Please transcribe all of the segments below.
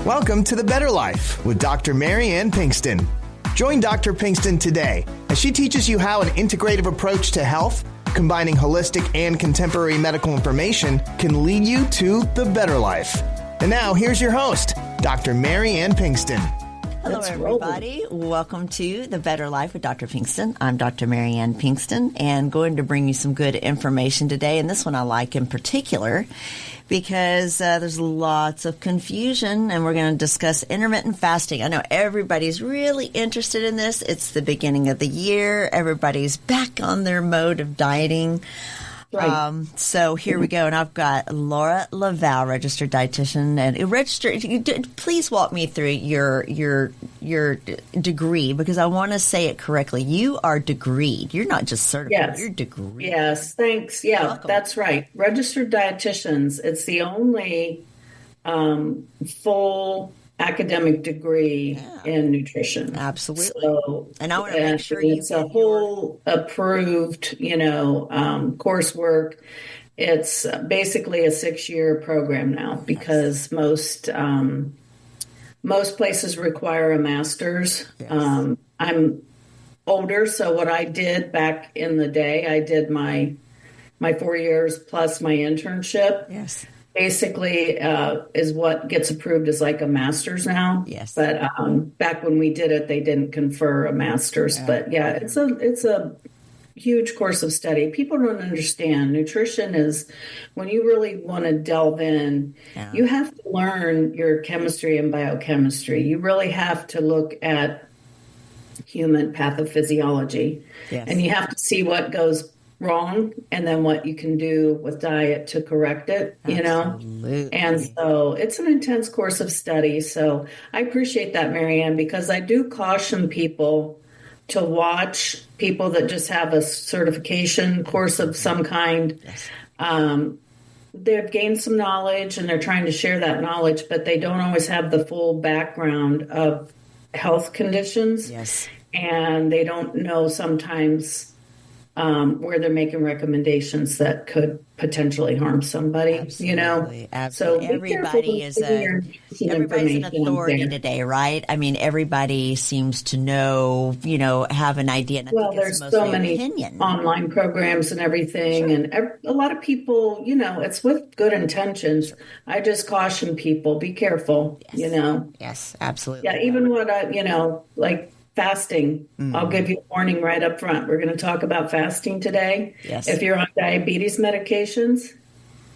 Welcome to The Better Life with Dr. Mary Ann Pinkston. Join Dr. Pinkston today as she teaches you how an integrative approach to health, combining holistic and contemporary medical information, can lead you to the better life. And now, here's your host, Dr. Mary Ann Pinkston. Hello, everybody. Welcome to The Better Life with Dr. Pinkston. I'm Dr. Mary Ann Pinkston, and going to bring you some good information today. And this one I like in particular because there's lots of confusion, and we're going to discuss intermittent fasting. I know everybody's really interested in this. It's the beginning of the year. Everybody's back on their mode of dieting. Right. So here we go, and I've got Laura LaValle, registered dietitian, and registered. Please walk me through your degree, because I want to say it correctly. You are degreed. You're not just certified. Yes. You're degreed. Yes. Thanks. Yeah, Welcome. That's right. Registered dietitians. It's the only full academic degree in nutrition. Absolutely. So, and I want to make sure it's a whole approved, coursework. It's basically a 6-year program now, because most places require a master's. Yes. I'm older, so what I did back in the day, I did my 4 years plus my internship. Yes. Basically, is what gets approved as like a master's now. Yes. But back when we did it, they didn't confer a master's. But yeah, it's a huge course of study. People don't understand. Nutrition is, when you really want to delve in, you have to learn your chemistry and biochemistry. You really have to look at human pathophysiology. Yes. And you have to see what goes wrong and then what you can do with diet to correct it, Absolutely. And so it's an intense course of study. So I appreciate that, Mary Ann, because I do caution people to watch people that just have a certification course of some kind. Yes. They've gained some knowledge and they're trying to share that knowledge, but they don't always have the full background of health conditions. Yes. And they don't know sometimes where they're making recommendations that could potentially harm somebody, Absolutely. So everybody is everybody's an authority today, right? I mean, everybody seems to know, have an idea. And well, there's so many online programs and everything. Sure. And a lot of people, it's with good intentions. I just caution people, be careful, Yes. Yes, absolutely. Yeah, even what like fasting. I'll give you a warning right up front. We're going to talk about fasting today. Yes. If you're on diabetes medications,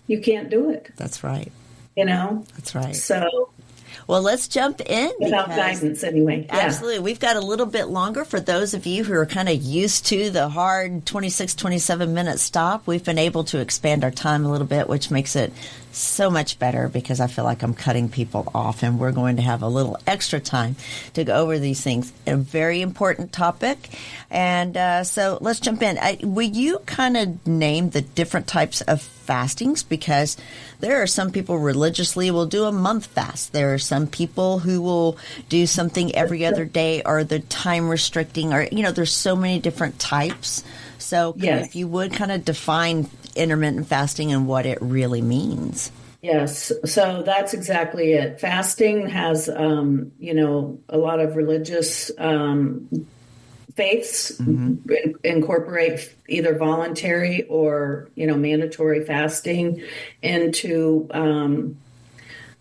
you can't do it. That's right. That's right. So, well, let's jump in. Without guidance, anyway. Yeah. Absolutely. We've got a little bit longer for those of you who are kind of used to the hard 26, 27-minute stop. We've been able to expand our time a little bit, which makes it so much better, because I feel like I'm cutting people off, and we're going to have a little extra time to go over these things. A very important topic. And so let's jump in. Will you kind of name the different types of fastings? Because there are some people religiously will do a month fast. There are some people who will do something every other day, or the time restricting, or, there's so many different types. So if you would kind of define intermittent fasting and what it really means. Yes. So that's exactly it. Fasting has, a lot of religious faiths incorporate either voluntary or, mandatory fasting into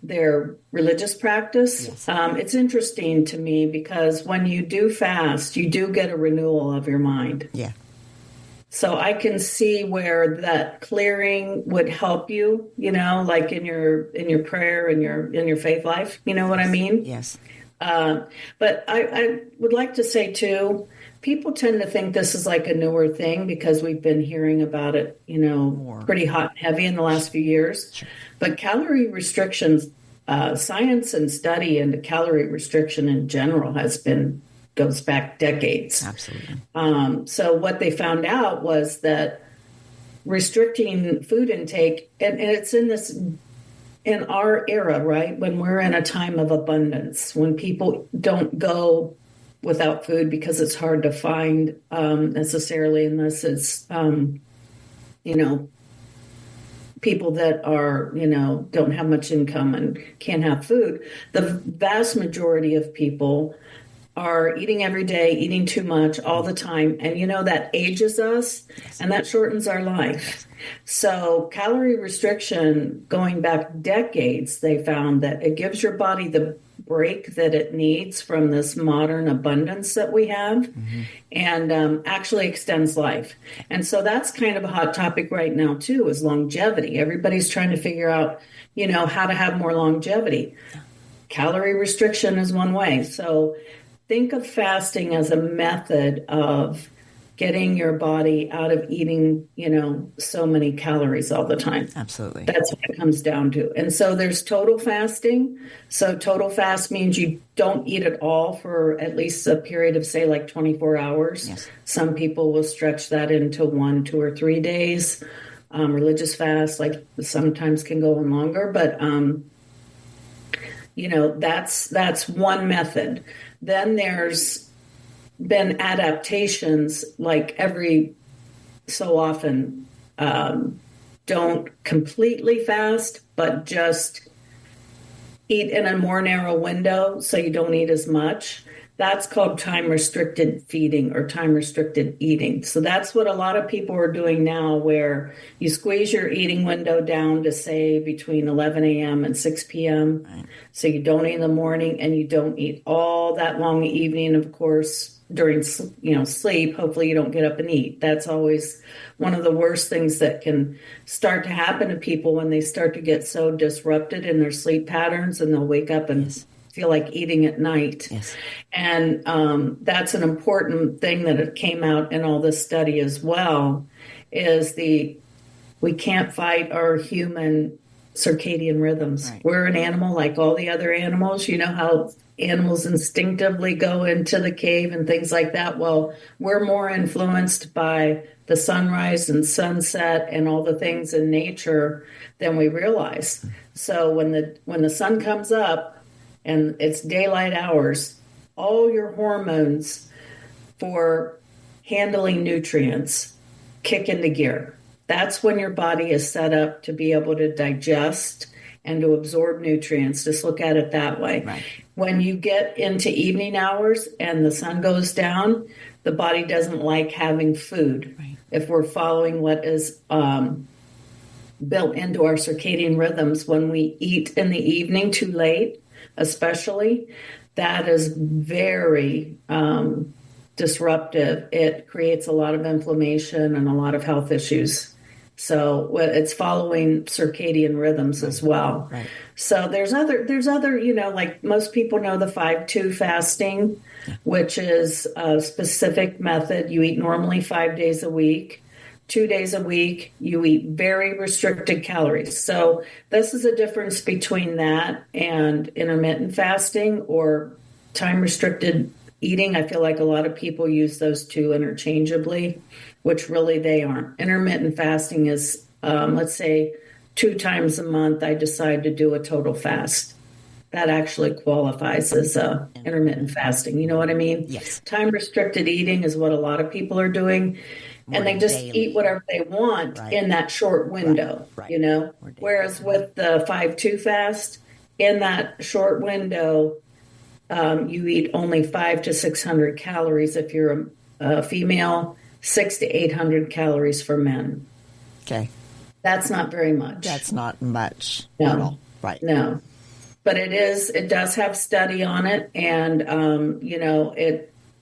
their religious practice. Yes. It's interesting to me because when you do fast, you do get a renewal of your mind. Yeah. So I can see where that clearing would help you, like in your prayer and your faith life. You know what I mean? Yes. But I would like to say too, people tend to think this is like a newer thing because we've been hearing about it, pretty hot and heavy in the last few years. Sure. But calorie restrictions, science and study into calorie restriction in general goes back decades. Absolutely. So what they found out was that restricting food intake, and it's in our era, right? When we're in a time of abundance, when people don't go without food because it's hard to find people that are, don't have much income and can't have food. The vast majority of people are eating every day, eating too much all the time. And, that ages us and that shortens our life. So calorie restriction, going back decades, they found that it gives your body the break that it needs from this modern abundance that we have, and actually extends life. And so that's kind of a hot topic right now too, is longevity. Everybody's trying to figure out, how to have more longevity. Calorie restriction is one way. So think of fasting as a method of getting your body out of eating, so many calories all the time. Absolutely. That's what it comes down to. And so there's total fasting. So total fast means you don't eat at all for at least a period of, say, like 24 hours. Yes. Some people will stretch that into 1, 2, or 3 days. Religious fast, like sometimes can go on longer, but that's one method. Then there's been adaptations, like every so often, don't completely fast, but just eat in a more narrow window so you don't eat as much. That's called time-restricted feeding or time-restricted eating. So that's what a lot of people are doing now, where you squeeze your eating window down to, say, between 11 a.m. and 6 p.m. Right. So you don't eat in the morning and you don't eat all that long evening, of course, during sleep. Hopefully you don't get up and eat. That's always one of the worst things that can start to happen to people when they start to get so disrupted in their sleep patterns, and they'll wake up and feel like eating at night. Yes. And that's an important thing that it came out in all this study as well, is we can't fight our human circadian rhythms. Right. We're an animal like all the other animals. You know how animals instinctively go into the cave and things like that? Well, we're more influenced by the sunrise and sunset and all the things in nature than we realize. So when the sun comes up and it's daylight hours, all your hormones for handling nutrients kick into gear. That's when your body is set up to be able to digest and to absorb nutrients. Just look at it that way. Right. When you get into evening hours and the sun goes down, the body doesn't like having food. Right. If we're following what is built into our circadian rhythms, when we eat in the evening too late, especially, that is very disruptive. It creates a lot of inflammation and a lot of health issues. So it's following circadian rhythms as well. Right. So there's other, like most people know the 5-2 fasting, which is a specific method. You eat normally 5 days a week. 2 days a week, you eat very restricted calories. So this is a difference between that and intermittent fasting or time-restricted eating. I feel like a lot of people use those two interchangeably, which really they aren't. Intermittent fasting is, let's say, 2 times a month, I decide to do a total fast. That actually qualifies as intermittent fasting. You know what I mean? Yes. Time-restricted eating is what a lot of people are doing. And they just daily. Eat whatever they want in that short window, Right. Whereas with the 5-2 fast, in that short window, you eat only 500 to 600 calories if you're a female, 600 to 800 calories for men. Okay. That's not very much. That's not much No. at all. Right. No. But it does have study on it, and,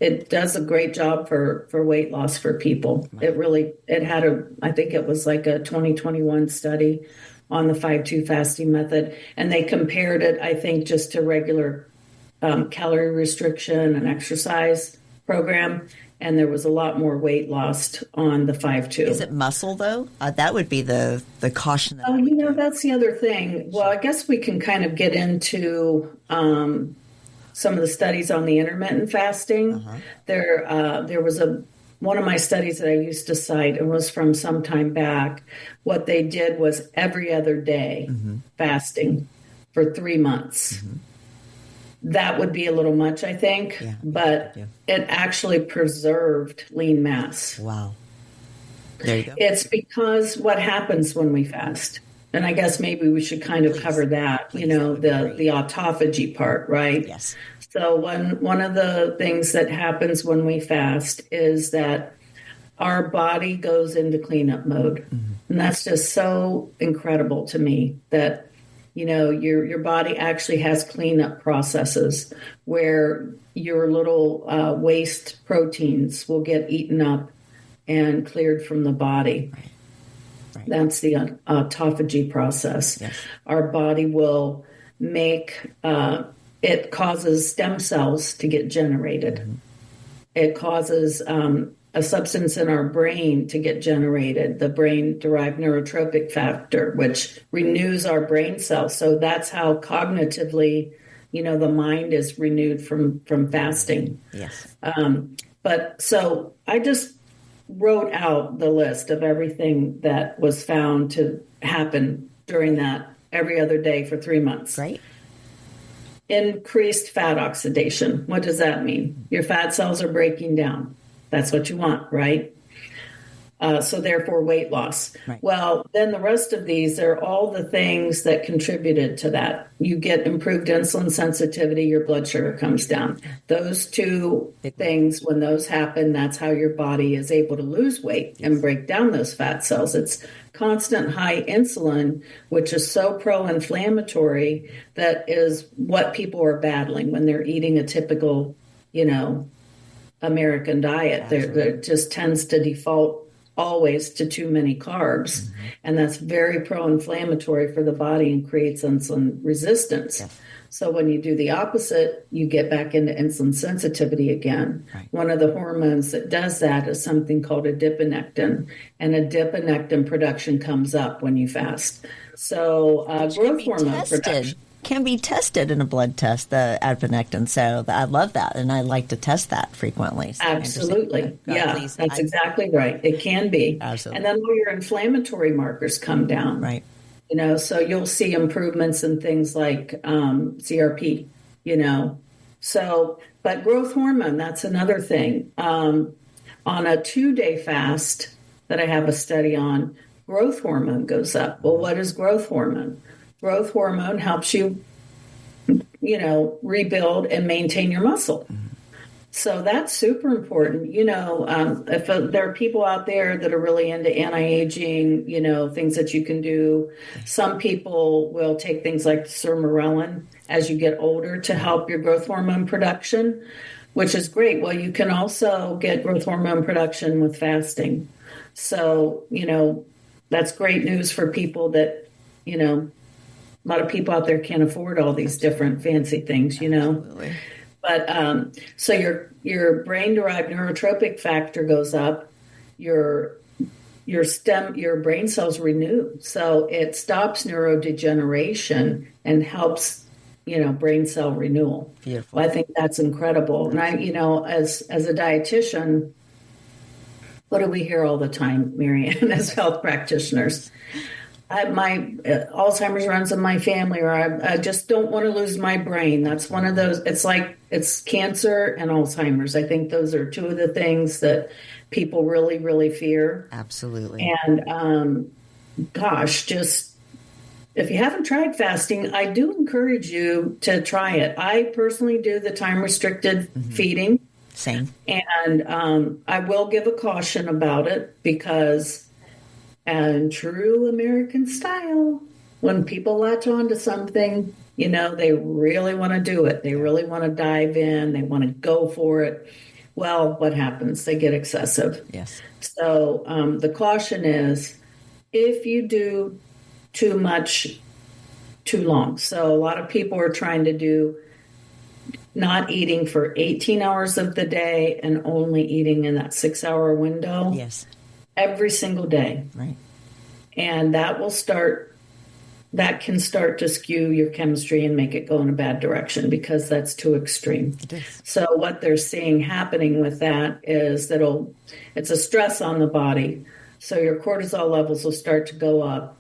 it does a great job for weight loss for people. Right. I think it was like a 2021 study on the 5-2 fasting method. And they compared it, I think, just to regular calorie restriction and exercise program. And there was a lot more weight lost on the 5-2. Is it muscle, though? That would be the caution. That's the other thing. Well, I guess we can kind of get into some of the studies on the intermittent fasting. Uh-huh. There was one of my studies that I used to cite, and was from some time back. What they did was every other day fasting for 3 months. Mm-hmm. That would be a little much, I think, but it actually preserved lean mass. Wow. There you go. It's because what happens when we fast? and I guess maybe we should kind of cover that, Please, that would be great. the autophagy part, right? Yes. So one of the things that happens when we fast is that our body goes into cleanup mode. Mm-hmm. And that's just so incredible to me that, your body actually has cleanup processes where your little waste proteins will get eaten up and cleared from the body. Right. That's the autophagy process. Yes. Our body will make, it causes stem cells to get generated. Mm-hmm. It causes a substance in our brain to get generated, the brain-derived neurotropic factor, which renews our brain cells. So that's how cognitively, the mind is renewed from fasting. Yes. But so I just wrote out the list of everything that was found to happen during that every other day for 3 months. Great. Increased fat oxidation. What does that mean? Your fat cells are breaking down. That's what you want, right? So therefore, weight loss. Right. Well, then the rest of these are all the things that contributed to that. You get improved insulin sensitivity, your blood sugar comes down. Those two things, when those happen, that's how your body is able to lose weight and break down those fat cells. It's constant high insulin, which is so pro-inflammatory, that is what people are battling when they're eating a typical, American diet. There just tends to default always to too many carbs. Mm-hmm. And that's very pro-inflammatory for the body and creates insulin resistance. Yes. So when you do the opposite, you get back into insulin sensitivity again. Right. One of the hormones that does that is something called adiponectin, and adiponectin production comes up when you fast. So growth hormone production can be tested in a blood test, the adiponectin. So I love that, and I like to test that frequently. So absolutely. That's exactly right. It can be. Absolutely. And then all your inflammatory markers come down. Right. So you'll see improvements in things like CRP, So, but growth hormone, that's another thing. On a 2-day fast that I have a study on, growth hormone goes up. Well, what is growth hormone? Growth hormone helps you, rebuild and maintain your muscle. Mm-hmm. So that's super important. If there are people out there that are really into anti-aging, things that you can do. Some people will take things like sermorelin as you get older to help your growth hormone production, which is great. Well, you can also get growth hormone production with fasting. So, that's great news for people that, a lot of people out there can't afford all these different fancy things, Absolutely. But so your brain-derived neurotropic factor goes up, your brain cells renew, so it stops neurodegeneration and helps brain cell renewal. Beautiful. Well, I think that's incredible. And I as a dietitian, what do we hear all the time, Marianne, as health practitioners? My Alzheimer's runs in my family, or I just don't want to lose my brain. That's one of those. It's cancer and Alzheimer's. I think those are two of the things that people really, really fear. Absolutely. And just if you haven't tried fasting, I do encourage you to try it. I personally do the time-restricted feeding. Same. And I will give a caution about it because, in true American style, when people latch on to something, they really want to do it. They really want to dive in. They want to go for it. Well, what happens? They get excessive. Yes. So the caution is if you do too much, too long. So a lot of people are trying to do not eating for 18 hours of the day and only eating in that 6-hour window. Yes. Every single day. Right. And that can start to skew your chemistry and make it go in a bad direction because that's too extreme. It is. So what they're seeing happening with that is it's a stress on the body. So your cortisol levels will start to go up.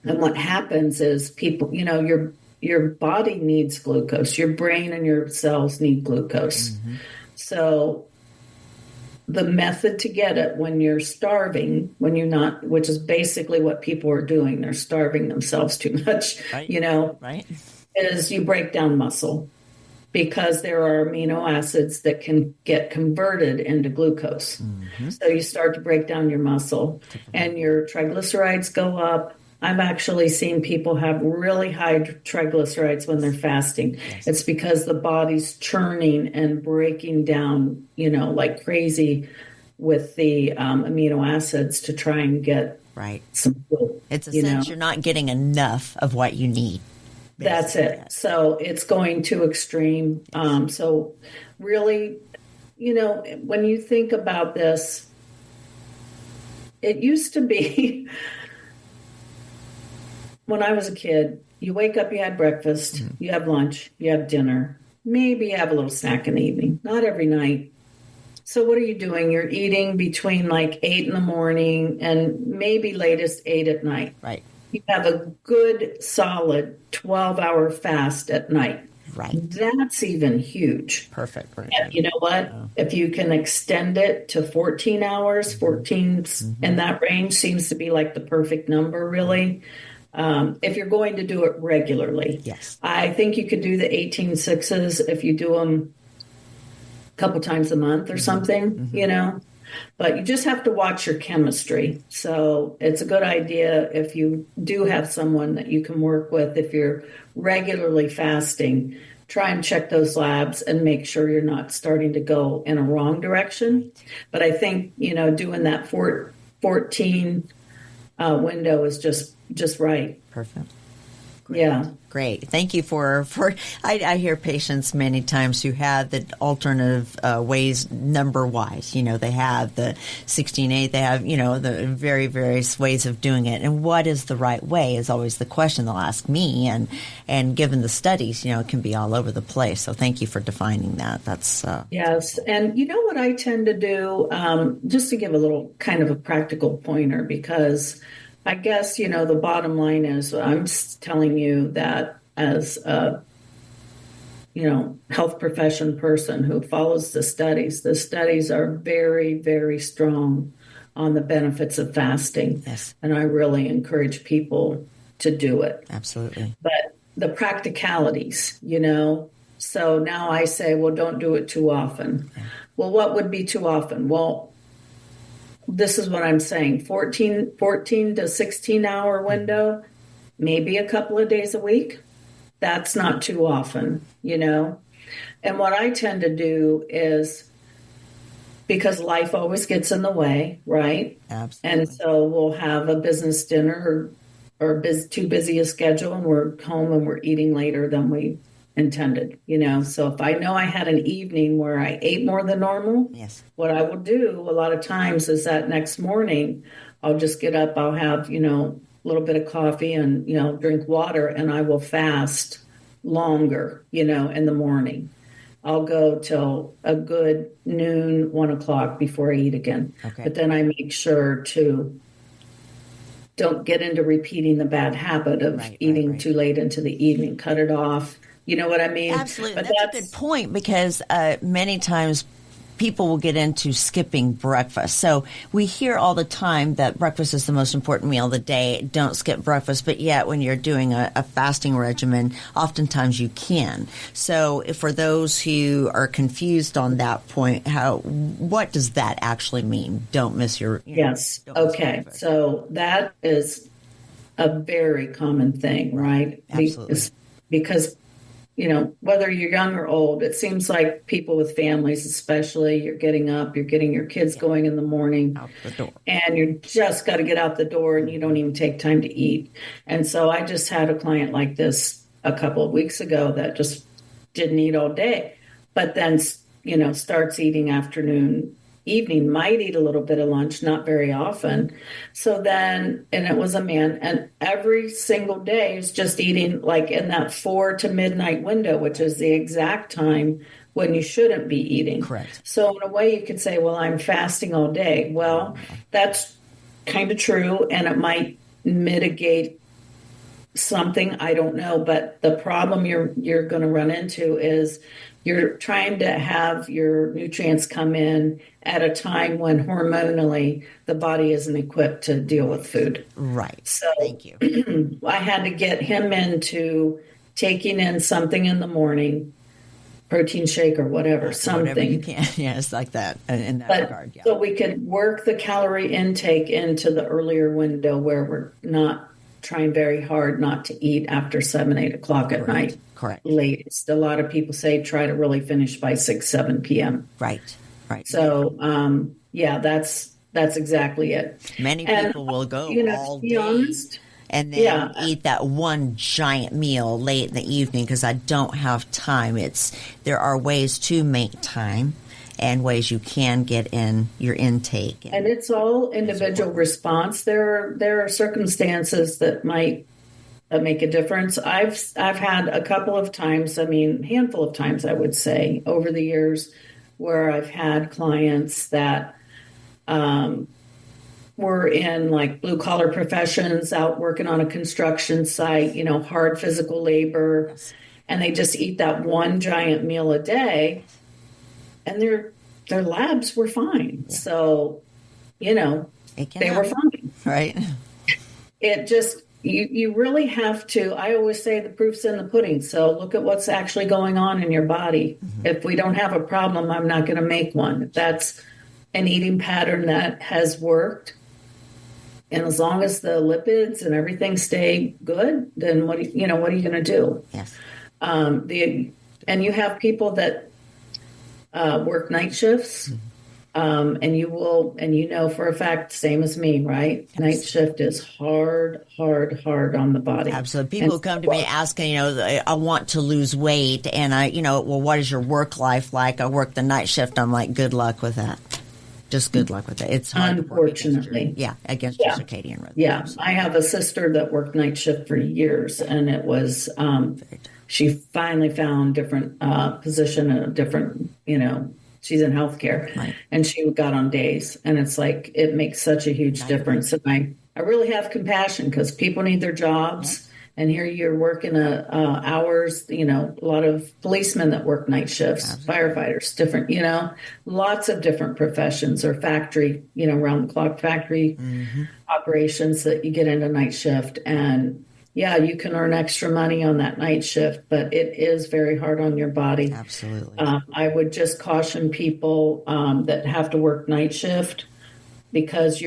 And what happens is people, your body needs glucose. Your brain and your cells need glucose. Mm-hmm. So the method to get it when you're starving, when you're not, which is basically what people are doing, they're starving themselves too much, Right. Right. is you break down muscle because there are amino acids that can get converted into glucose. Mm-hmm. So you start to break down your muscle and your triglycerides go up. I've actually seen people have really high triglycerides when they're fasting. Yes. It's because the body's churning and breaking down, like crazy with the amino acids to try and get some food. It's a sense you're not getting enough of what you need. That's it. So it's going too extreme. So really, when you think about this, it used to be when I was a kid, you wake up, you had breakfast, mm-hmm. you have lunch, you have dinner, maybe you have a little snack in the evening, not every night. So what are you doing? You're eating between like 8 in the morning and maybe latest 8 at night. Right. You have a good, solid 12-hour fast at night. Right. That's even huge. Perfect. Right. And you know what? Yeah. If you can extend it to 14 hours, 14 mm-hmm. in that range seems to be like the perfect number, really. If you're going to do it regularly. Yes. I think you could do the 18-6s if you do them a couple times a month or something, mm-hmm. But you just have to watch your chemistry. So it's a good idea if you do have someone that you can work with, if you're regularly fasting, try and check those labs and make sure you're not starting to go in a wrong direction. But I think, doing that 14 window is just right. Perfect. Great. Yeah. Great. Thank you for I hear patients many times who have the alternative ways number-wise. They have the 16-8, they have, the very various ways of doing it. And what is the right way is always the question they'll ask me. And given the studies, it can be all over the place. So thank you for defining that. That's yes. And you know what I tend to do, just to give a little kind of a practical pointer, because I guess, the bottom line is I'm telling you that as a, health profession person who follows the studies are very, very strong on the benefits of fasting. Yes. And I really encourage people to do it. Absolutely. But the practicalities, so now I say, well, don't do it too often. Okay. Well, what would be too often? Well, this is what I'm saying, 14 to 16 hour window, maybe a couple of days a week. That's not too often, And what I tend to do is, because life always gets in the way, right? Absolutely. And so we'll have a business dinner or too busy a schedule and we're home and we're eating later than we intended, So if I know I had an evening where I ate more than normal, yes, what I will do a lot of times is that next morning I'll just get up, I'll have, a little bit of coffee and, drink water, and I will fast longer, in the morning. I'll go till a good noon, 1 o'clock before I eat again. Okay. But then I make sure to don't get into repeating the bad habit of eating too late into the evening, cut it off. You know what I mean? Absolutely. But that's a good point, because many times people will get into skipping breakfast. So we hear all the time that breakfast is the most important meal of the day. Don't skip breakfast. But yet when you're doing a fasting regimen, oftentimes you can. So for those who are confused on that point, what does that actually mean? Don't miss your... Yes. Okay. So that is a very common thing, right? Absolutely. Because whether you're young or old, it seems like people with families, especially, you're getting up, you're getting your kids going in the morning, out the door, and you just got to get out the door and you don't even take time to eat. And so I just had a client like this a couple of weeks ago that just didn't eat all day, but then, starts eating afternoon, evening, might eat a little bit of lunch, not very often. So then, and it was a man, and every single day is just eating like in that 4 to midnight window, which is the exact time when you shouldn't be eating. Correct. So in a way you could say, well, I'm fasting all day. Well, that's kind of true, and it might mitigate something, I don't know, but the problem you're going to run into is you're trying to have your nutrients come in at a time when hormonally the body isn't equipped to deal with food. Right. So Thank you. I had to get him into taking in something in the morning, protein shake or whatever, something. Whatever you can. Yeah, it's like that in that regard. Yeah. So we could work the calorie intake into the earlier window where we're not trying very hard not to eat after 7, 8 o'clock at night. Correct. Latest. A lot of people say try to really finish by 6, 7 p.m. Right. So, that's exactly it. Many people will go all to be day honest, and then eat that one giant meal late in the evening because I don't have time. There are ways to make time and ways you can get in your intake. And it's all individual response. There are circumstances that might make a difference. I've had a couple of times, handful of times, I would say, over the years, where I've had clients that were in like blue collar professions, out working on a construction site, hard physical labor, yes. And they just eat that one giant meal a day, and their labs were fine. Yeah. So, they were fine. Right. It just, you really have to, I always say the proof's in the pudding. So look at what's actually going on in your body. Mm-hmm. If we don't have a problem, I'm not going to make one. If that's an eating pattern that has worked, and as long as the lipids and everything stay good, then what are you going to do? Yes. And you have people that work night shifts, and for a fact, same as me, right? Yes. Night shift is hard on the body. Absolutely. People come to me asking, I want to lose weight, and what is your work life like? I work the night shift. I'm like, good luck with that. Just good luck with it. It's hard, unfortunately, against your circadian rhythm. Yeah, I have a sister that worked night shift for years, and it was she finally found different position and a different, she's in healthcare, right. And she got on days, and it's like it makes such a huge difference. And I really have compassion because people need their jobs. Yeah. And here you're working hours, a lot of policemen that work night shifts, absolutely. Firefighters, different, lots of different professions or factory, round the clock factory mm-hmm. operations that you get into night shift. And you can earn extra money on that night shift, but it is very hard on your body. Absolutely. I would just caution people that have to work night shift because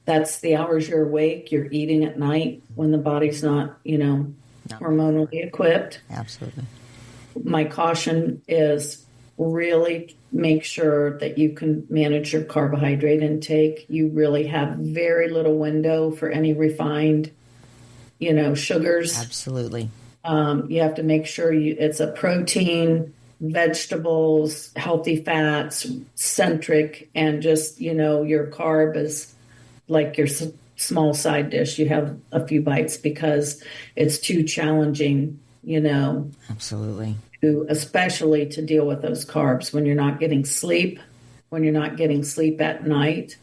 that's the hours you're awake. You're eating at night when the body's not, hormonally equipped. Absolutely. My caution is really make sure that you can manage your carbohydrate intake. You really have very little window for any refined, sugars. Absolutely. You have to make sure it's a protein, vegetables, healthy fats, centric, and just, your carb is like your small side dish. You have a few bites because it's too challenging, Absolutely. Especially to deal with those carbs when you're not getting sleep. When you're not getting sleep at night,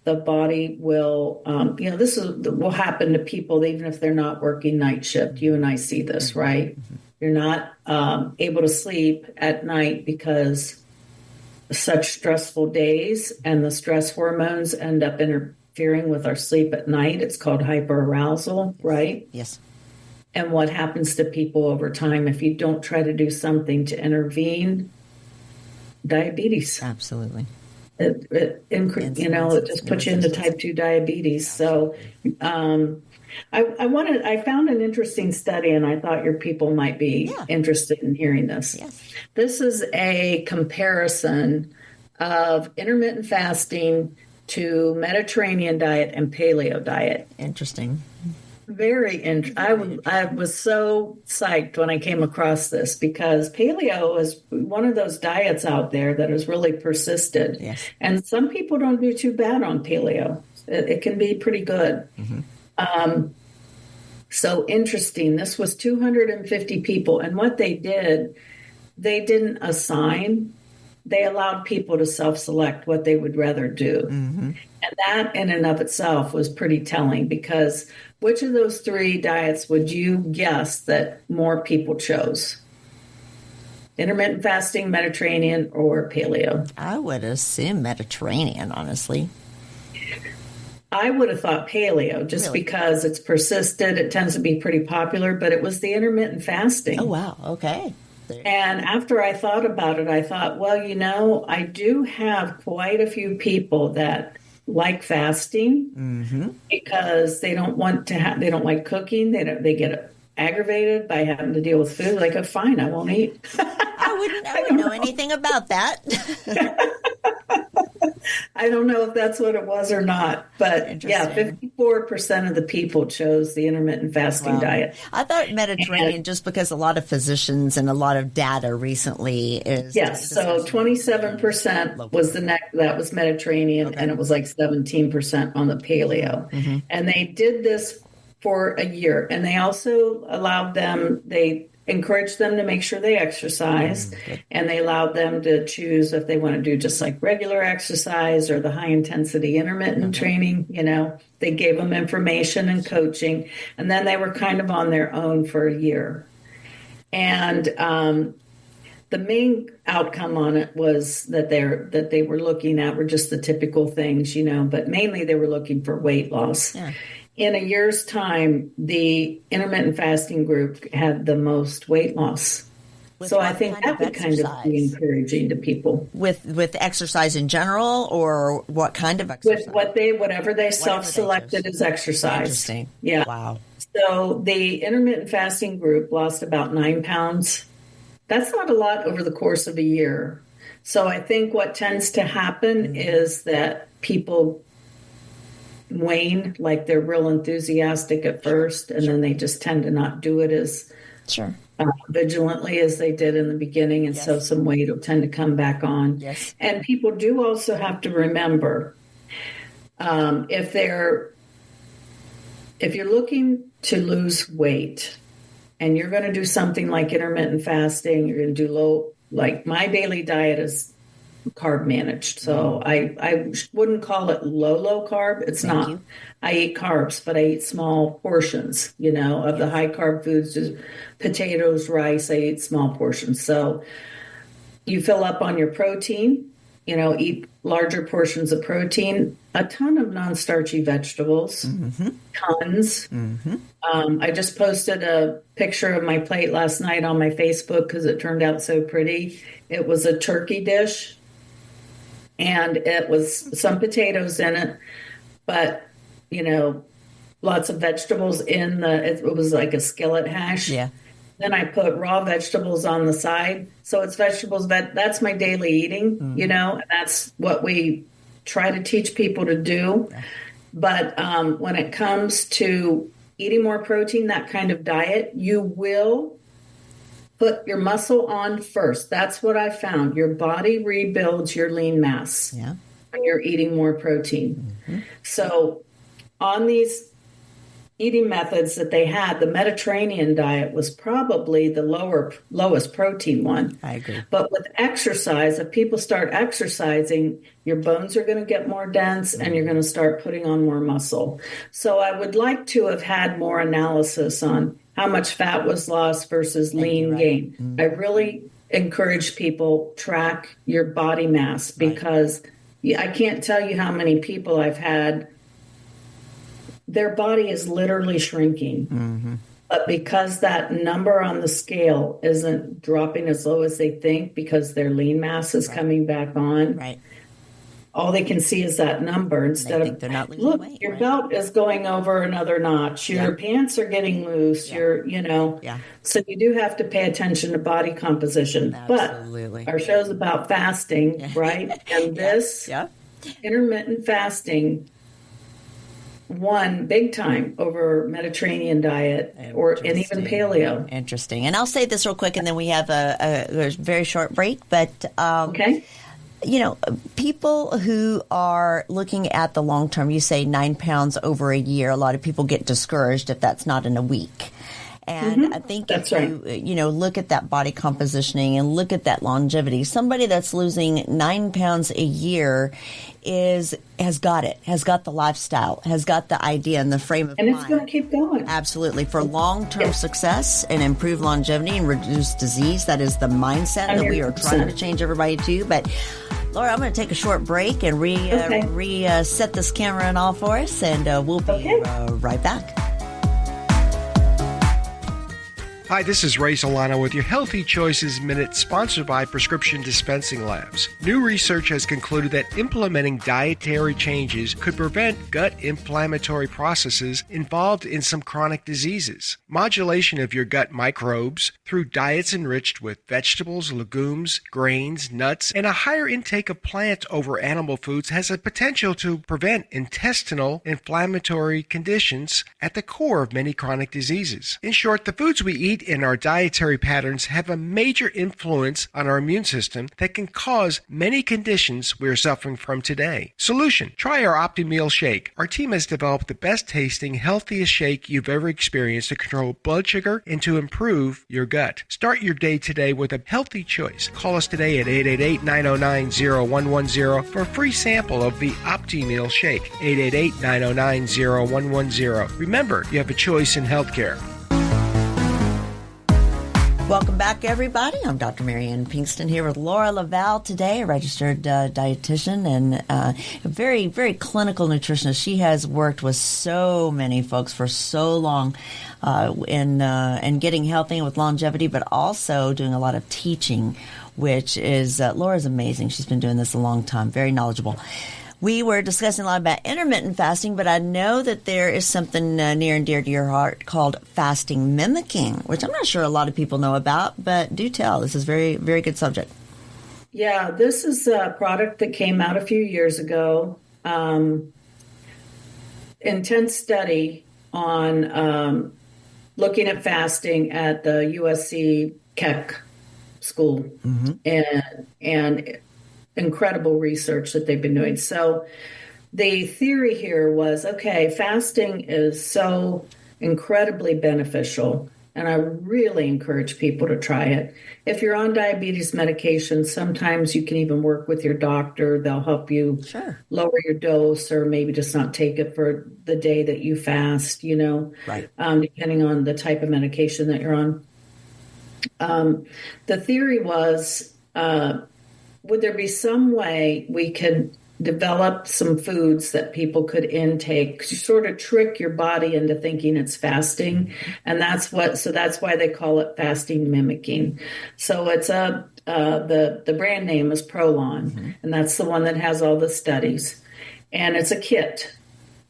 the body will, this will happen to people even if they're not working night shift. You and I see this, right? Mm-hmm. You're not able to sleep at night because such stressful days, and the stress hormones end up interfering with our sleep at night. It's called hyperarousal, right? Yes. And what happens to people over time if you don't try to do something to intervene? Diabetes. Absolutely. It just puts you into type 2 diabetes. So I found an interesting study, and I thought your people might be interested in hearing this. Yes. This is a comparison of intermittent fasting to Mediterranean diet and paleo diet. Interesting. Very interesting. I was so psyched when I came across this because paleo is one of those diets out there that has really persisted. Yes. And some people don't do too bad on paleo. It can be pretty good. Mm-hmm. So interesting. This was 250 people. And what they did, they didn't assign they allowed people to self-select what they would rather do. Mm-hmm. And that in and of itself was pretty telling, because which of those three diets would you guess that more people chose? Intermittent fasting, Mediterranean, or paleo? I would assume Mediterranean, honestly. I would have thought paleo, just because it's persisted. It tends to be pretty popular, but it was the intermittent fasting. Oh, wow. Okay. And after I thought about it, I thought, well, I do have quite a few people that like fasting because they don't want to they don't like cooking. They get aggravated by having to deal with food. Like, fine, I won't eat. I wouldn't know anything about that. I don't know if that's what it was or not, but yeah, 54% of the people chose the intermittent fasting diet. I thought Mediterranean just because a lot of physicians and a lot of data recently is. Yes, so 27% was that was Mediterranean, and it was like 17% on the paleo. Mm-hmm. And they did this for a year, and they also they encouraged them to make sure they exercise, and they allowed them to choose if they want to do just like regular exercise or the high intensity intermittent training. They gave them information and coaching, and then they were kind of on their own for a year. And the main outcome on it was that they were looking at were just the typical things, but mainly they were looking for weight loss. Yeah. In a year's time, the intermittent fasting group had the most weight loss. So I think that would kind of be encouraging to people. With exercise in general, or what kind of exercise? With whatever they self-selected as exercise. Interesting. Yeah. Wow. So the intermittent fasting group lost about 9 pounds. That's not a lot over the course of a year. So I think what tends to happen is that people wane, like they're real enthusiastic at first, and then they just tend to not do it as vigilantly as they did in the beginning, and so some weight will tend to come back on. Yes. And people do also have to remember, if you're looking to lose weight and you're going to do something like intermittent fasting, you're going to do like my daily diet is carb managed. So I wouldn't call it low carb. It's not. I eat carbs, but I eat small portions, of the high carb foods, just potatoes, rice, I eat small portions. So you fill up on your protein, eat larger portions of protein, a ton of non-starchy vegetables, tons. I just posted a picture of my plate last night on my Facebook because it turned out so pretty. It was a turkey dish, and it was some potatoes in it, but, lots of vegetables it was like a skillet hash. Yeah. Then I put raw vegetables on the side. So it's vegetables that's my daily eating, and that's what we try to teach people to do. Yeah. But when it comes to eating more protein, that kind of diet, you will put your muscle on first. That's what I found. Your body rebuilds your lean mass when you're eating more protein. So on these eating methods that they had, the Mediterranean diet was probably the lowest protein one. I agree. But with exercise, if people start exercising, your bones are going to get more dense and you're going to start putting on more muscle. So I would like to have had more analysis on how much fat was lost versus lean gain. I really encourage people track your body mass, because I can't tell you how many people I've had, their body is literally shrinking. But because that number on the scale isn't dropping as low as they think because their lean mass is coming back on, all they can see is that number instead of, look, weight, your belt is going over another notch, your pants are getting loose, so you do have to pay attention to body composition. Absolutely. But our show's about fasting, right? And this intermittent fasting won big time over Mediterranean diet and even paleo. Interesting. And I'll say this real quick, and then we have a very short break. But okay. People who are looking at the long term, you say 9 pounds over a year. A lot of people get discouraged if that's not in a week. And I think That's if you look at that body compositioning and look at that longevity, somebody that's losing 9 pounds a year has got the lifestyle, has got the idea and the frame of mind. And it's going to keep going. Absolutely. For long-term success and improved longevity and reduced disease, that is the mindset 100%. That we are trying to change everybody to. But Laura, I'm going to take a short break and reset this camera and all for us, and we'll be right back. Hi, this is Ray Solano with your Healthy Choices Minute, sponsored by Prescription Dispensing Labs. New research has concluded that implementing dietary changes could prevent gut inflammatory processes involved in some chronic diseases. Modulation of your gut microbes through diets enriched with vegetables, legumes, grains, nuts, and a higher intake of plant over animal foods has a potential to prevent intestinal inflammatory conditions at the core of many chronic diseases. In short, the foods we eat in our dietary patterns have a major influence on our immune system that can cause many conditions we are suffering from today. Solution: try our OptiMeal shake. Our team has developed the best tasting, healthiest shake you've ever experienced to control blood sugar and to improve your gut. Start your day today with a healthy choice. Call us today at 888-909-0110 for a free sample of the OptiMeal shake. 888-909-0110. Remember, you have a choice in healthcare. Welcome back, everybody. I'm Dr. Marianne Pinkston here with Laura LaValle today, a registered dietitian and a very, very clinical nutritionist. She has worked with so many folks for so long in getting healthy and with longevity, but also doing a lot of teaching, which is Laura's amazing. She's been doing this a long time, very knowledgeable. We were discussing a lot about intermittent fasting, but I know that there is something near and dear to your heart called fasting mimicking, which I'm not sure a lot of people know about, but do tell. This is a very, very good subject. Yeah, this is a product that came out a few years ago. Intense study on looking at fasting at the USC Keck school, and incredible research that they've been doing. So the theory here was, okay, fasting is so incredibly beneficial, and I really encourage people to try it. If you're on diabetes medication, sometimes you can even work with your doctor. They'll help you lower your dose, or maybe just not take it for the day that you fast, right. Depending on the type of medication that you're on. The theory was, would there be some way we could develop some foods that people could intake to sort of trick your body into thinking it's fasting? And that's why they call it fasting mimicking. So it's the brand name is Prolon, and that's the one that has all the studies. And it's a kit,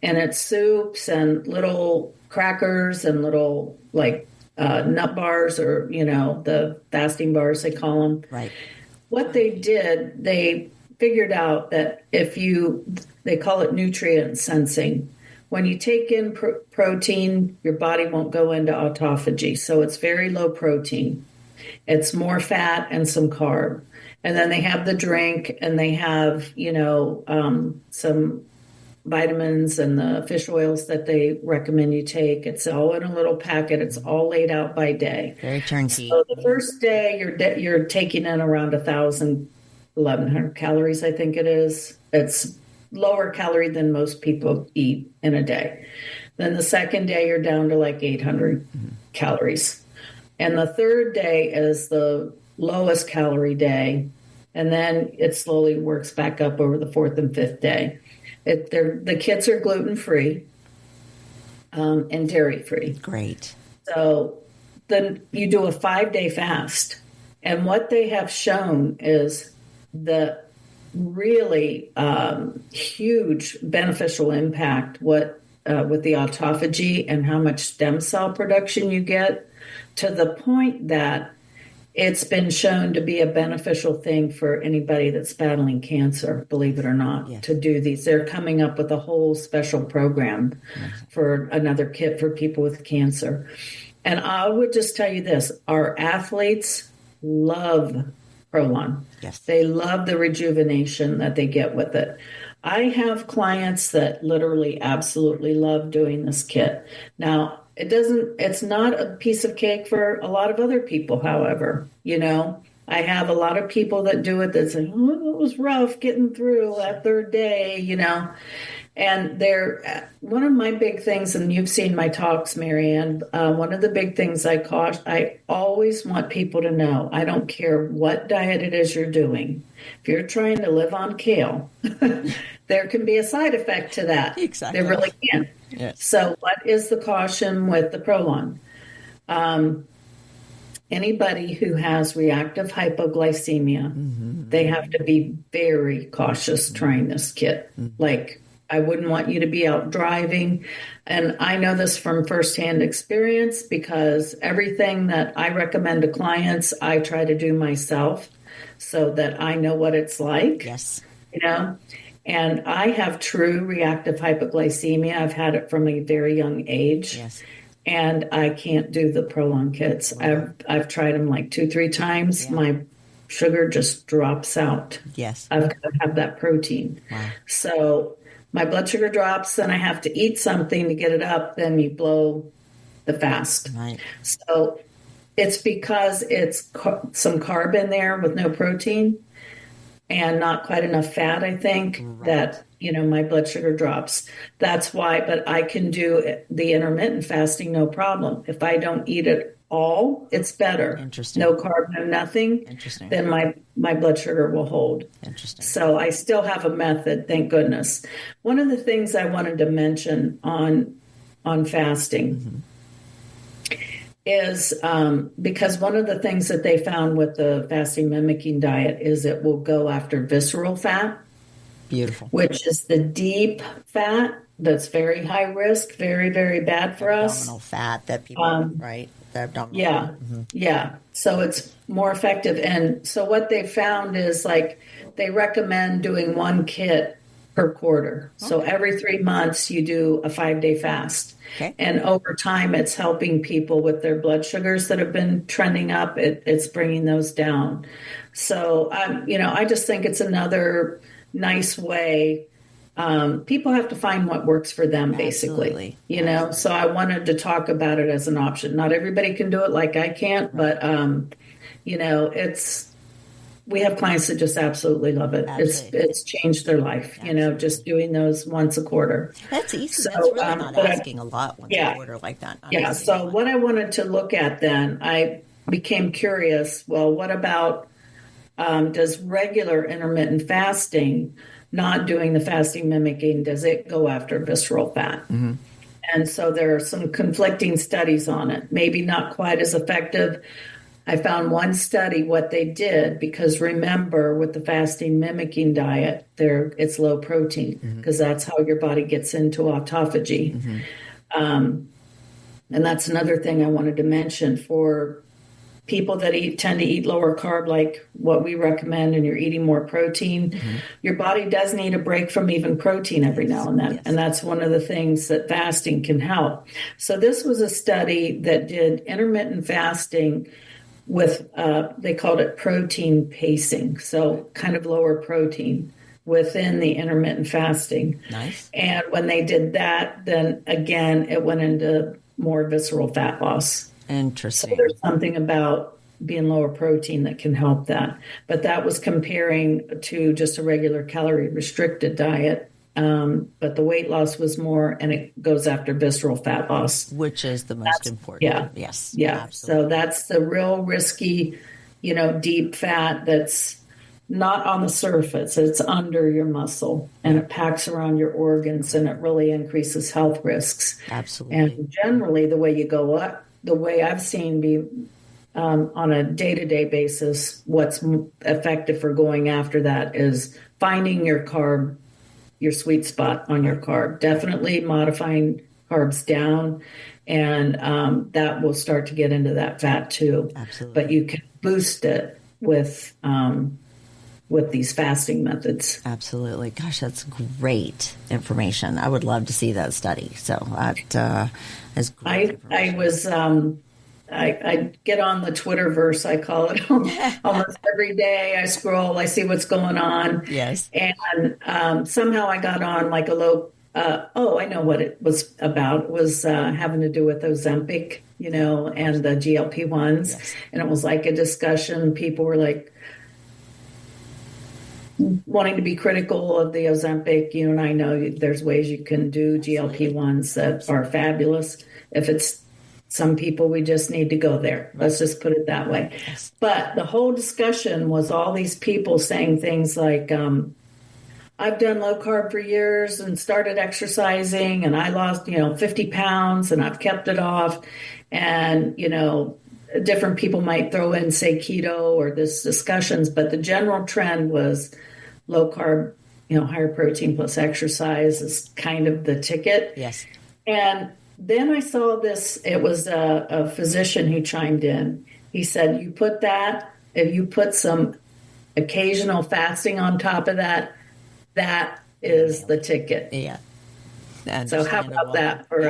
and it's soups and little crackers and little nut bars, or the fasting bars they call them. Right. What they did, they figured out that they call it nutrient sensing. When you take in protein, your body won't go into autophagy. So it's very low protein. It's more fat and some carb. And then they have the drink, and they have, some vitamins and the fish oils that they recommend you take. It's all in a little packet. It's all laid out by day. Very turnkey. So the first day you're taking in around 1,100 calories, I think it is. It's lower calorie than most people eat in a day. Then the second day you're down to 800 calories. And the third day is the lowest calorie day. And then it slowly works back up over the fourth and fifth day. The kits are gluten-free and dairy-free. Great. So then you do a 5-day fast. And what they have shown is the really huge beneficial impact with the autophagy and how much stem cell production you get, to the point that it's been shown to be a beneficial thing for anybody that's battling cancer, believe it or not, to do these. They're coming up with a whole special program for another kit for people with cancer. And I would just tell you this, our athletes love Prolon. Yes. They love the rejuvenation that they get with it. I have clients that literally absolutely love doing this kit. Now, it's not a piece of cake for a lot of other people, however, I have a lot of people that do it that say, oh, it was rough getting through that third day, And one of my big things, and you've seen my talks, Marianne, one of the big things I always want people to know, I don't care what diet it is you're doing. If you're trying to live on kale, there can be a side effect to that. Exactly. There really can. Yes. So what is the caution with the Prolon? Anybody who has reactive hypoglycemia, they have to be very cautious trying this kit. Like, I wouldn't want you to be out driving. And I know this from firsthand experience because everything that I recommend to clients, I try to do myself so that I know what it's like. Yes. And I have true reactive hypoglycemia. I've had it from a very young age. Yes. And I can't do the Prolon kits. Wow. I've tried them like 2-3 times. Yeah. My sugar just drops out. Yes. I've got to have that protein. Wow. So my blood sugar drops, then I have to eat something to get it up, then you blow the fast. Right. So it's because it's some carb in there with no protein and not quite enough fat, I think, that, my blood sugar drops. That's why, but I can do the intermittent fasting, no problem. If I don't eat it all, it's better. Interesting. No carb, no nothing. Interesting. Then my blood sugar will hold. Interesting. So I still have a method, thank goodness. One of the things I wanted to mention on fasting is because one of the things that they found with the fasting mimicking diet is it will go after visceral fat. Beautiful. Which is the deep fat that's very high risk, very, very bad for us. Abdominal fat that people, right? The abdominal Yeah. fat. Yeah. So it's more effective. And so what they found is they recommend doing one kit per quarter. Okay. So every 3 months you do a 5-day fast. Okay. And over time it's helping people with their blood sugars that have been trending up. It's bringing those down. So, I just think it's another nice way. People have to find what works for them, basically. Absolutely. So I wanted to talk about it as an option. Not everybody can do it like I can't, but we have clients that just absolutely love it. Absolutely. It's changed their life. Absolutely. Just doing those once a quarter. That's easy. So, that's really not asking a lot once a quarter like that. Yeah. So what I wanted to look at then, I became curious. Well, what about does regular intermittent fasting, not doing the fasting mimicking, does it go after visceral fat? Mm-hmm. And so there are some conflicting studies on it. Maybe not quite as effective. I found one study, what they did, because remember with the fasting mimicking diet, it's low protein because that's how your body gets into autophagy. Mm-hmm. And that's another thing I wanted to mention for people that tend to eat lower carb, like what we recommend, and you're eating more protein, your body does need a break from even protein every now and then. Yes. And that's one of the things that fasting can help. So this was a study that did intermittent fasting with, they called it protein pacing. So kind of lower protein within the intermittent fasting. Nice. And when they did that, then again, it went into more visceral fat loss. Interesting. So there's something about being lower protein that can help that. But that was comparing to just a regular calorie restricted diet. But the weight loss was more, and it goes after visceral fat loss. Which is the most important. Yeah. Yes. Yeah. Absolutely. So that's the real risky, deep fat that's not on the surface. It's under your muscle, and it packs around your organs, and it really increases health risks. Absolutely. And generally, the way you go up, the way I've seen be on a day-to-day basis, what's effective for going after that is finding your sweet spot on your carb. Definitely modifying carbs down, and that will start to get into that fat too. Absolutely. But you can boost it with these fasting methods. Absolutely. Gosh, that's great information. I would love to see that study. So that is great information. I was I get on the Twitterverse, I call it. Almost every day I scroll, I see what's going on. Yes. And somehow I got on like a low, I know what it was about. It was having to do with Ozempic, and the GLP-1s. Yes. And it was like a discussion. People were like wanting to be critical of the Ozempic. And I know there's ways you can do GLP-1s that are fabulous. If it's some people, we just need to go there. Let's just put it that way. But the whole discussion was all these people saying things like, I've done low carb for years and started exercising and I lost, 50 pounds and I've kept it off. And, different people might throw in, say, keto or this discussions, but the general trend was low carb, higher protein plus exercise is kind of the ticket. Yes. And then I saw this, it was a physician who chimed in. He said, if you put some occasional fasting on top of that, that is the ticket. Yeah. So how about that for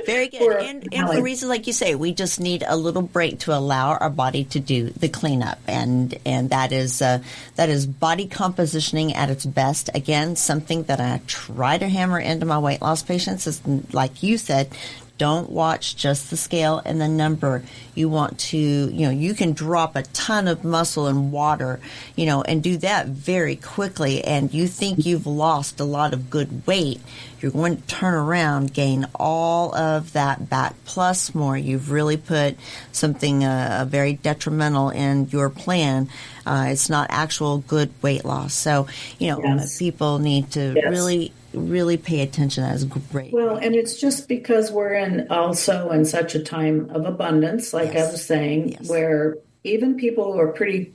very good. And for reasons like you say, we just need a little break to allow our body to do the cleanup, and that is body compositioning at its best. Again, something that I try to hammer into my weight loss patients is, like you said, don't watch just the scale and the number. You want to, you can drop a ton of muscle in water, and do that very quickly. And you think you've lost a lot of good weight. You're going to turn around, gain all of that back plus more. You've really put something very detrimental in your plan. It's not actual good weight loss. So, people need to really pay attention. That is great. Well, and it's just because we're also in such a time of abundance, like I was saying, where even people who are pretty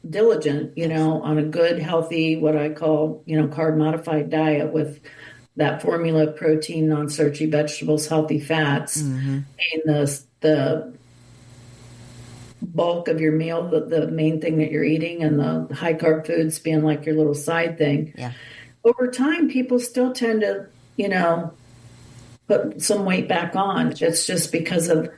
diligent, on a good, healthy, what I call, carb modified diet with that formula, protein, non-starchy vegetables, healthy fats, and the bulk of your meal, the main thing that you're eating, and the high carb foods being like your little side thing. Yeah. Over time, people still tend to, put some weight back on. It's just because of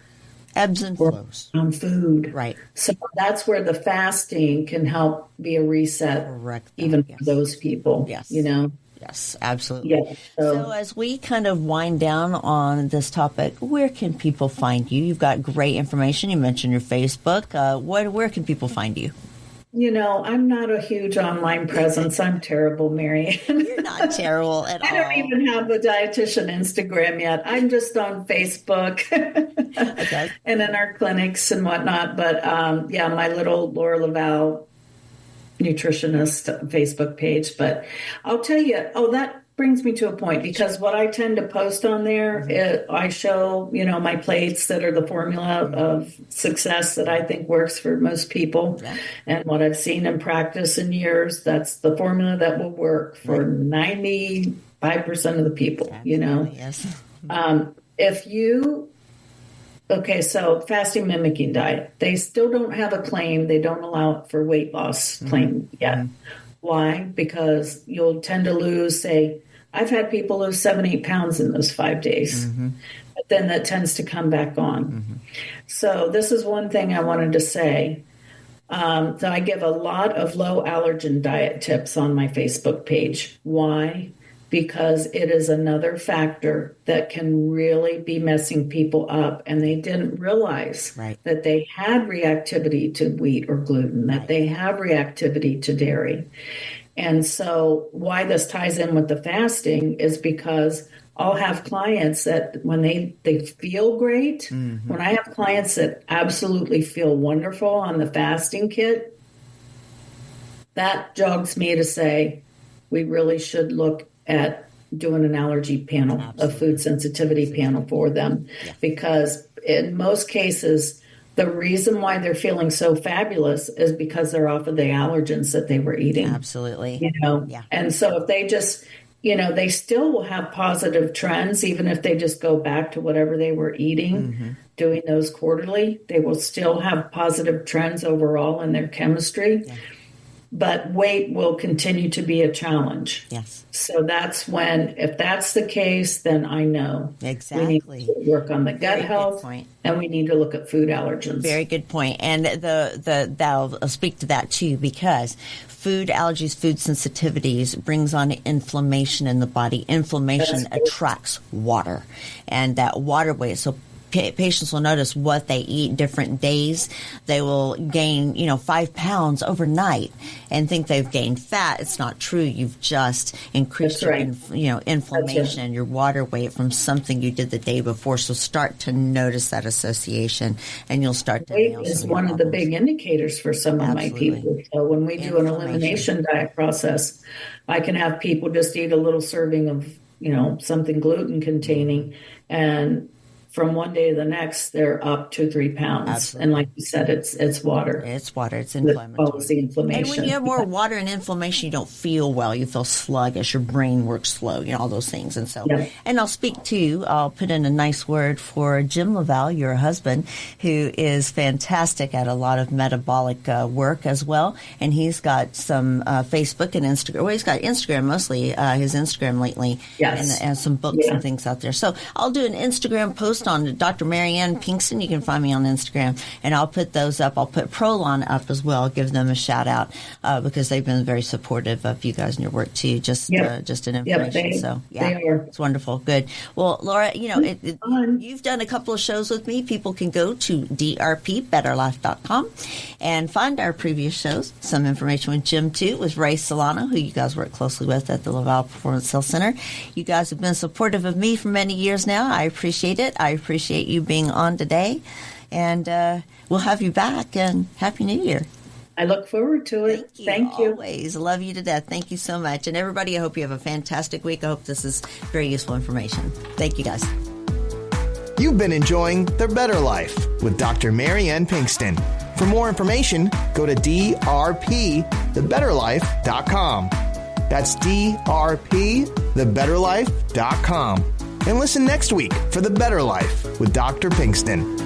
ebbs and flows on food. Right. So that's where the fasting can help be a reset, even for those people. Yes. Yes, absolutely. Yeah. So as we kind of wind down on this topic, where can people find you? You've got great information. You mentioned your Facebook. Where can people find you? I'm not a huge online presence. I'm terrible, Mary. You're not terrible at all. I don't even have a dietitian Instagram yet. I'm just on Facebook okay. and in our clinics and whatnot. But my little Laura LaValle nutritionist Facebook page. But I'll tell you, that brings me to a point, because what I tend to post on there, I show, my plates that are the formula of success that I think works for most people. Yeah. And what I've seen in practice in years, that's the formula that will work for 95% of the people, Yes. So fasting mimicking diet, they still don't have a claim. They don't allow it for weight loss claim yet. Mm-hmm. Why? Because you'll tend to lose, say, I've had people lose 7-8 pounds in those 5 days, but then that tends to come back on. Mm-hmm. So this is one thing I wanted to say. So I give a lot of low allergen diet tips on my Facebook page. Why? Because it is another factor that can really be messing people up, and they didn't realize that they had reactivity to wheat or gluten, that they have reactivity to dairy. And so why this ties in with the fasting is because I'll have clients that when they feel great, when I have clients that absolutely feel wonderful on the fasting kit, that jogs me to say we really should look at doing an allergy panel, a food sensitivity panel for them, because in most cases, the reason why they're feeling so fabulous is because they're off of the allergens that they were eating. Absolutely. And so if they just, they still will have positive trends, even if they just go back to whatever they were eating, doing those quarterly, they will still have positive trends overall in their chemistry. but weight will continue to be a challenge. Yes. So that's when, if that's the case, then I know exactly we need to work on the gut health, and we need to look at food allergens. Very good point. And I'll speak to that too, because food allergies, food sensitivities brings on inflammation in the body. Inflammation attracts water, and that water weight. So patients will notice what they eat different days. They will gain, 5 pounds overnight and think they've gained fat. It's not true. You've just increased your, inflammation and your water weight from something you did the day before. So start to notice that association, and you'll start to weight is one of the big indicators for some of my people. So when we do an elimination diet process, I can have people just eat a little serving of, something gluten containing, and from one day to the next, they're up 2-3 pounds. Absolutely. And like you said, it's water. It's water. It's inflammatory. The inflammation. And when you have more water and inflammation, you don't feel well. You feel sluggish. Your brain works slow. All those things. And so, and I'll put in a nice word for Jim LaValle, your husband, who is fantastic at a lot of metabolic work as well. And he's got some Facebook and Instagram. Well, he's got Instagram mostly, his Instagram lately. Yes. And some books and things out there. So I'll do an Instagram post on Dr. Marianne Pinkston. You can find me on Instagram, and I'll put those up. I'll put Prolon up as well. Give them a shout out because they've been very supportive of you guys and your work too. Just in information. They are. It's wonderful. Good. Well, Laura, you've done a couple of shows with me. People can go to drpbetterlife.com and find our previous shows. Some information with Jim too, with Ray Solano, who you guys work closely with at the LaValle Performance Health Center. You guys have been supportive of me for many years now. I appreciate it. I appreciate you being on today, and we'll have you back, and Happy New Year. I look forward to it. Thank you. Always. Love you to death. Thank you so much. And everybody, I hope you have a fantastic week. I hope this is very useful information. Thank you, guys. You've been enjoying The Better Life with Dr. Marianne Pinkston. For more information, go to drpthebetterlife.com. That's drpthebetterlife.com. And listen next week for The Better Life with Dr. Pinkston.